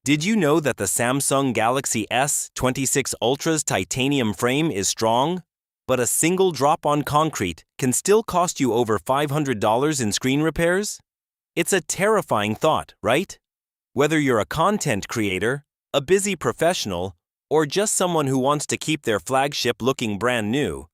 Did you know that the Samsung Galaxy S26 Ultra's titanium frame is strong? But a single drop on concrete can still cost you over $500 in screen repairs? It's a terrifying thought, right? Whether you're a content creator, a busy professional, or just someone who wants to keep their flagship looking brand new,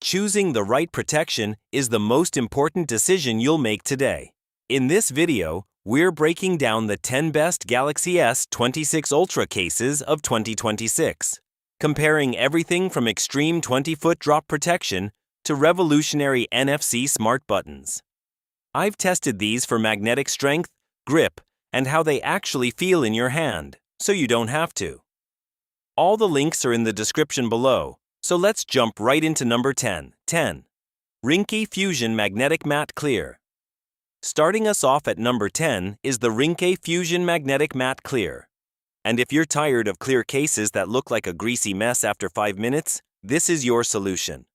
choosing the right protection is the most important decision you'll make today. In this video, we're breaking down the 10 best Galaxy S26 Ultra cases of 2026, comparing everything from extreme 20-foot drop protection to revolutionary NFC smart buttons. I've tested these for magnetic strength, grip, and how they actually feel in your hand, so you don't have to. All the links are in the description below, so let's jump right into number 10. Ringke Fusion Magnetic Matte Clear. Starting us off at number 10 is the Ringke Fusion Magnetic Matte Clear. And if you're tired of clear cases that look like a greasy mess after 5 minutes, this is your solution.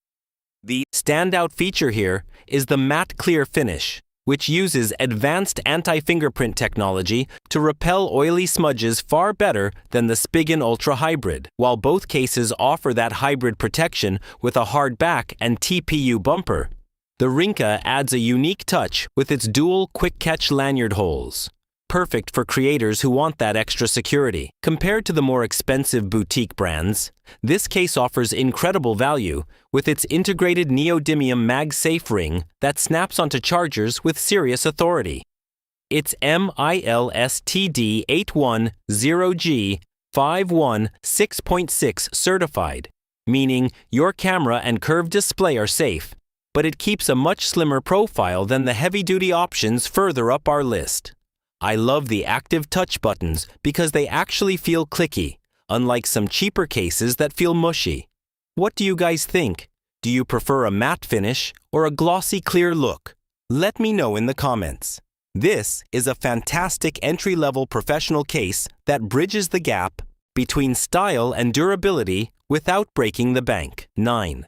The standout feature here is the matte clear finish, which uses advanced anti-fingerprint technology to repel oily smudges far better than the Spigen Ultra Hybrid. While both cases offer that hybrid protection with a hard back and TPU bumper, the Ringke adds a unique touch with its dual quick-catch lanyard holes, perfect for creators who want that extra security. Compared to the more expensive boutique brands, this case offers incredible value with its integrated neodymium MagSafe ring that snaps onto chargers with serious authority. It's MILSTD 810G 51 6.6 certified, meaning your camera and curved display are safe, but it keeps a much slimmer profile than the heavy-duty options further up our list. I love the active touch buttons because they actually feel clicky, unlike some cheaper cases that feel mushy. What do you guys think? Do you prefer a matte finish or a glossy clear look? Let me know in the comments. This is a fantastic entry-level professional case that bridges the gap between style and durability without breaking the bank. 9.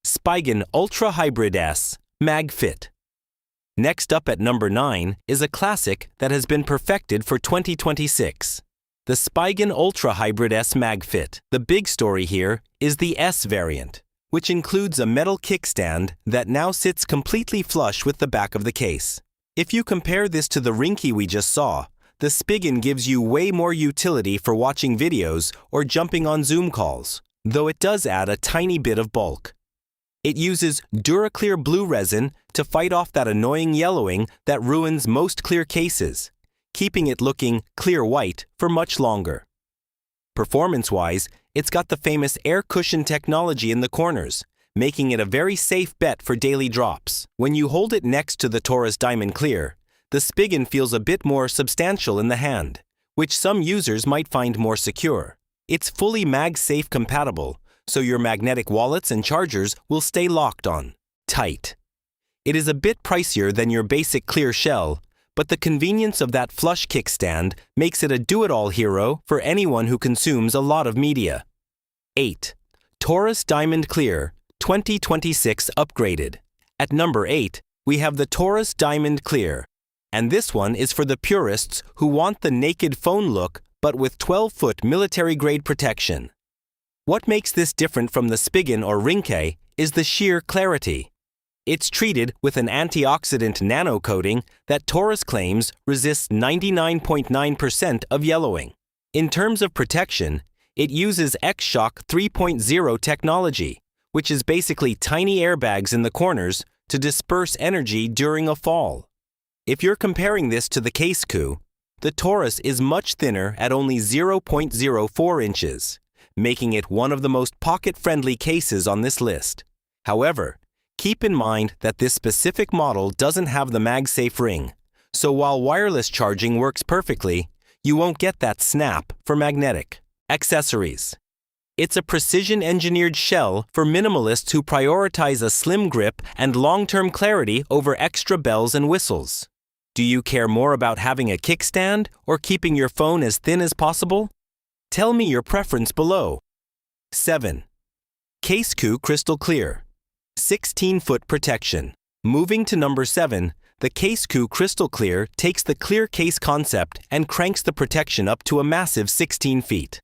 Spigen Ultra Hybrid S MagFit. Next up at number 9 is a classic that has been perfected for 2026. The Spigen Ultra Hybrid S MagFit. The big story here is the S variant, which includes a metal kickstand that now sits completely flush with the back of the case. If you compare this to the Ringke we just saw, the Spigen gives you way more utility for watching videos or jumping on Zoom calls, though it does add a tiny bit of bulk. It uses DuraClear blue resin to fight off that annoying yellowing that ruins most clear cases, keeping it looking clear white for much longer. Performance-wise, it's got the famous air cushion technology in the corners, making it a very safe bet for daily drops. When you hold it next to the TORRAS Diamond Clear, the Spigen feels a bit more substantial in the hand, which some users might find more secure. It's fully MagSafe compatible, so your magnetic wallets and chargers will stay locked on tight. It is a bit pricier than your basic clear shell, but the convenience of that flush kickstand makes it a do-it-all hero for anyone who consumes a lot of media. 8. TORRAS Diamond Clear 2026 Upgraded. At number 8, we have the TORRAS Diamond Clear, and this one is for the purists who want the naked phone look but with 12-foot military-grade protection. What makes this different from the Spigen or Ringke is the sheer clarity. It's treated with an antioxidant nano coating that TORRAS claims resists 99.9% of yellowing. In terms of protection, it uses X-Shock 3.0 technology, which is basically tiny airbags in the corners to disperse energy during a fall. If you're comparing this to the CASEKOO, the TORRAS is much thinner at only 0.04 inches. Making it one of the most pocket-friendly cases on this list. However, keep in mind that this specific model doesn't have the MagSafe ring, so while wireless charging works perfectly, you won't get that snap for magnetic. Accessories. It's a precision-engineered shell for minimalists who prioritize a slim grip and long-term clarity over extra bells and whistles. Do you care more about having a kickstand or keeping your phone as thin as possible? Tell me your preference below. 7. CASEKOO Crystal Clear 16-foot protection. Moving to number 7, The CASEKOO Crystal Clear takes the clear case concept and cranks the protection up to a massive 16 feet.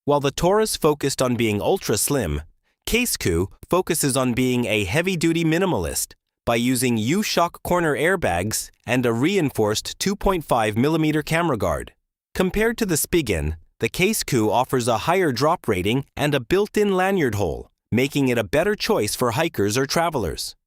While the TORRAS focused on being ultra slim, CASEKOO focuses on being a heavy-duty minimalist by using U-Shock corner airbags and a reinforced 2.5mm camera guard. Compared to the Spigen, the CASEKOO offers a higher drop rating and a built-in lanyard hole, making it a better choice for hikers or travelers.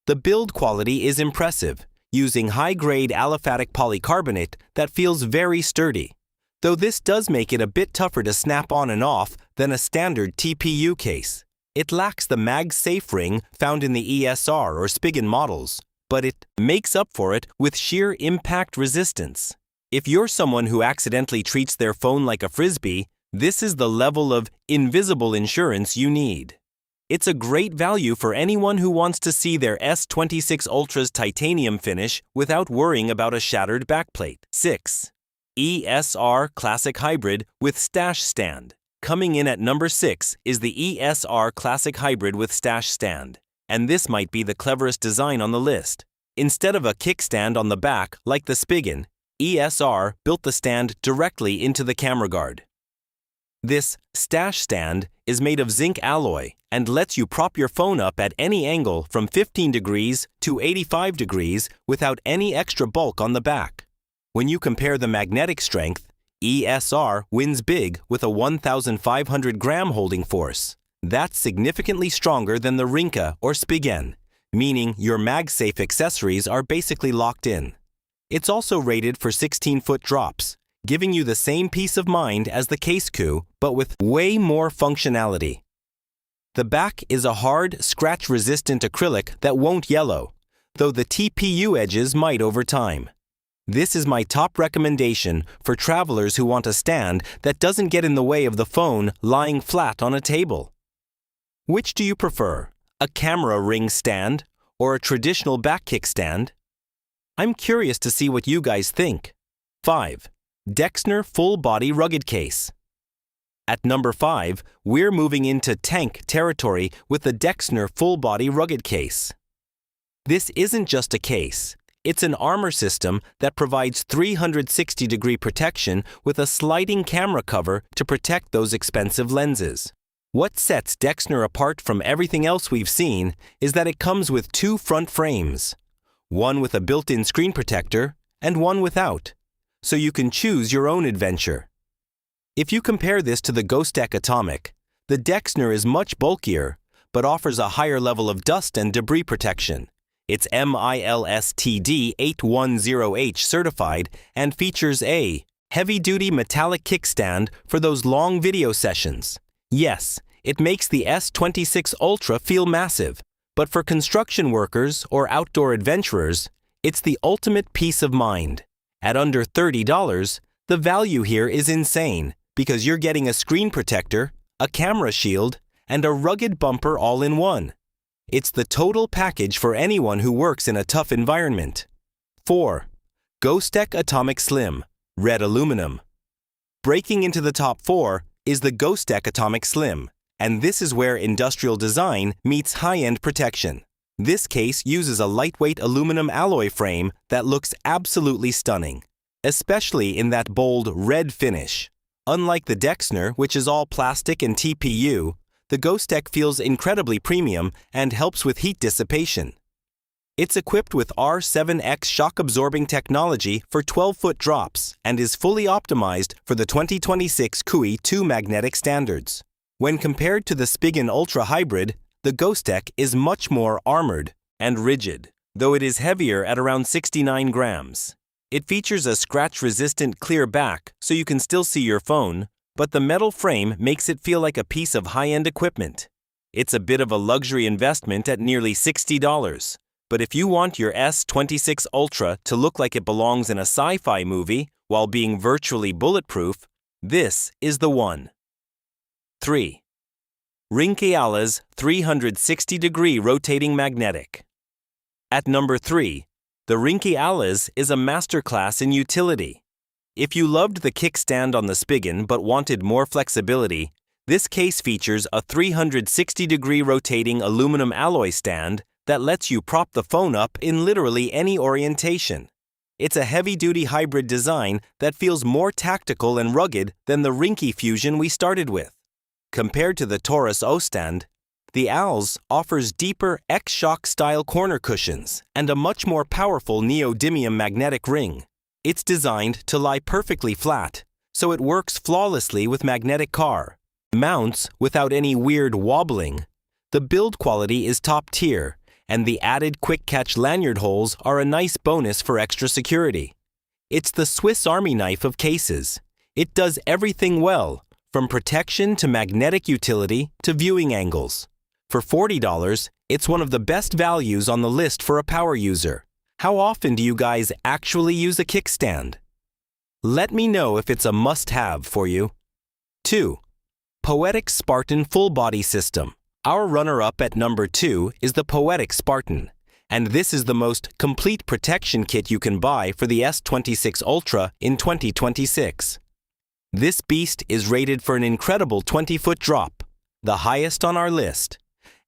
The build quality is impressive, using high-grade aliphatic polycarbonate that feels very sturdy, though this does make it a bit tougher to snap on and off than a standard TPU case. It lacks the MagSafe ring found in the ESR or Spigen models, but it makes up for it with sheer impact resistance. If you're someone who accidentally treats their phone like a frisbee, this is the level of invisible insurance you need. It's a great value for anyone who wants to see their S26 Ultra's titanium finish without worrying about a shattered backplate. 6. ESR Classic Hybrid with Stash Stand. Coming in at number 6 is the ESR Classic Hybrid with Stash Stand, and this might be the cleverest design on the list. Instead of a kickstand on the back like the Spigen, ESR built the stand directly into the camera guard. This stash stand is made of zinc alloy and lets you prop your phone up at any angle from 15 degrees to 85 degrees without any extra bulk on the back. When you compare the magnetic strength, ESR wins big with a 1,500 gram holding force. That's significantly stronger than the Ringke or Spigen, meaning your MagSafe accessories are basically locked in. It's also rated for 16-foot drops, giving you the same peace of mind as the CASEKOO, but with way more functionality. The back is a hard, scratch-resistant acrylic that won't yellow, though the TPU edges might over time. This is my top recommendation for travelers who want a stand that doesn't get in the way of the phone lying flat on a table. Which do you prefer, a camera ring stand or a traditional back kickstand? I'm curious to see what you guys think. 5. Dexnor Full Body Rugged Case. At number 5, we're moving into tank territory with the Dexnor Full Body Rugged Case. This isn't just a case. It's an armor system that provides 360-degree protection with a sliding camera cover to protect those expensive lenses. What sets Dexnor apart from everything else we've seen is that it comes with 2 front frames, one with a built-in screen protector and one without, so you can choose your own adventure. If you compare this to the Ghostek Atomic, the Dexnor is much bulkier, but offers a higher level of dust and debris protection. It's MILSTD 810H certified and features a heavy-duty metallic kickstand for those long video sessions. Yes, it makes the S26 Ultra feel massive, but for construction workers or outdoor adventurers, it's the ultimate peace of mind. At under $30, the value here is insane because you're getting a screen protector, a camera shield, and a rugged bumper all in one. It's the total package for anyone who works in a tough environment. 4. Ghostek Atomic Slim, Red Aluminum. Breaking into the top 4 is the Ghostek Atomic Slim, and this is where industrial design meets high-end protection. This case uses a lightweight aluminum alloy frame that looks absolutely stunning, especially in that bold red finish. Unlike the Dexnor, which is all plastic and TPU, the Ghostek feels incredibly premium and helps with heat dissipation. It's equipped with R7X shock-absorbing technology for 12-foot drops and is fully optimized for the 2026 CUI 2 magnetic standards. When compared to the Spigen Ultra Hybrid, the Ghostek is much more armored and rigid, though it is heavier at around 69 grams. It features a scratch-resistant clear back so you can still see your phone, but the metal frame makes it feel like a piece of high-end equipment. It's a bit of a luxury investment at nearly $60, but if you want your S26 Ultra to look like it belongs in a sci-fi movie while being virtually bulletproof, this is the one. 3. Ringke's 360-degree rotating magnetic. At number 3, the Ringke is a masterclass in utility. If you loved the kickstand on the Spigen but wanted more flexibility, this case features a 360-degree rotating aluminum alloy stand that lets you prop the phone up in literally any orientation. It's a heavy-duty hybrid design that feels more tactical and rugged than the Ringke Fusion we started with. Compared to the TORRAS O-stand, the ALS offers deeper X-Shock-style corner cushions and a much more powerful neodymium magnetic ring. It's designed to lie perfectly flat, so it works flawlessly with magnetic car mounts without any weird wobbling. The build quality is top tier, and the added quick-catch lanyard holes are a nice bonus for extra security. It's the Swiss Army knife of cases. It does everything well, from protection to magnetic utility to viewing angles. For $40, it's one of the best values on the list for a power user. How often do you guys actually use a kickstand? Let me know if it's a must-have for you. 2. Poetic Spartan Full Body System. Our runner-up at number 2 is the Poetic Spartan, and this is the most complete protection kit you can buy for the S26 Ultra in 2026. This beast is rated for an incredible 20-foot drop, the highest on our list,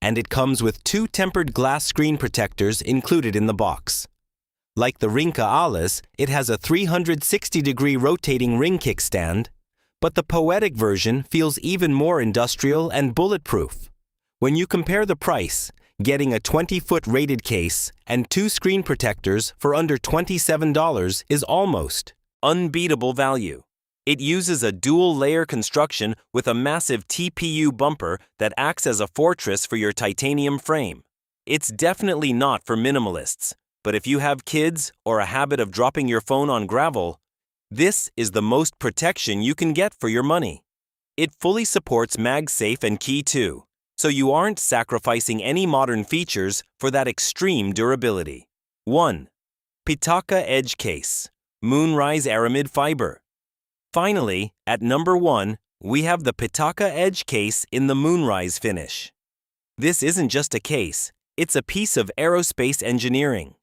and it comes with 2 tempered glass screen protectors included in the box. Like the Ringke Alice, it has a 360-degree rotating ring kickstand, but the Poetic version feels even more industrial and bulletproof. When you compare the price, getting a 20-foot rated case and 2 screen protectors for under $27 is almost unbeatable value. It uses a dual-layer construction with a massive TPU bumper that acts as a fortress for your titanium frame. It's definitely not for minimalists, but if you have kids or a habit of dropping your phone on gravel, this is the most protection you can get for your money. It fully supports MagSafe and Key 2, so you aren't sacrificing any modern features for that extreme durability. 1. Pitaka Edge Case, Moonrise Aramid Fiber. Finally, at number 1, we have the Pitaka Edge Case in the Moonrise finish. This isn't just a case, it's a piece of aerospace engineering.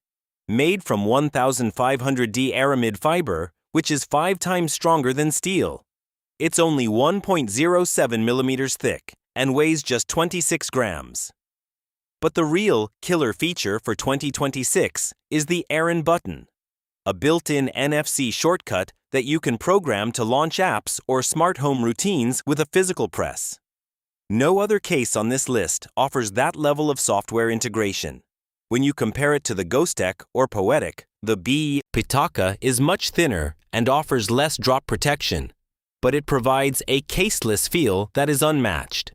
Made from 1500D Aramid fiber, which is 5 times stronger than steel. It's only 1.07 millimeters thick and weighs just 26 grams. But the real killer feature for 2026 is the Aran button, a built-in NFC shortcut that you can program to launch apps or smart home routines with a physical press. No other case on this list offers that level of software integration. When you compare it to the Ghostek or Poetic, the Pitaka is much thinner and offers less drop protection, but it provides a caseless feel that is unmatched.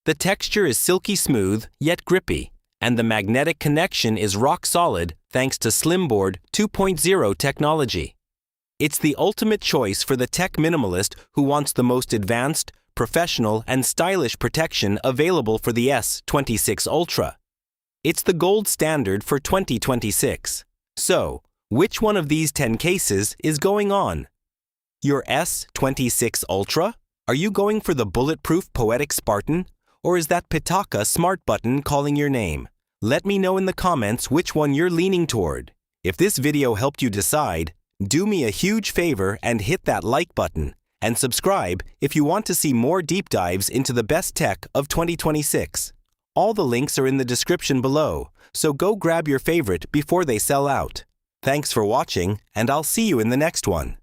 The texture is silky smooth yet grippy, and the magnetic connection is rock solid thanks to Slimboard 2.0 technology. It's the ultimate choice for the tech minimalist who wants the most advanced, professional, and stylish protection available for the S26 Ultra. It's the gold standard for 2026. So, which one of these 10 cases is going on? Your S26 Ultra? Are you going for the bulletproof Poetic Spartan? Or is that Pitaka smart button calling your name? Let me know in the comments which one you're leaning toward. If this video helped you decide, do me a huge favor and hit that like button, and subscribe if you want to see more deep dives into the best tech of 2026. All the links are in the description below, so go grab your favorite before they sell out. Thanks for watching, and I'll see you in the next one.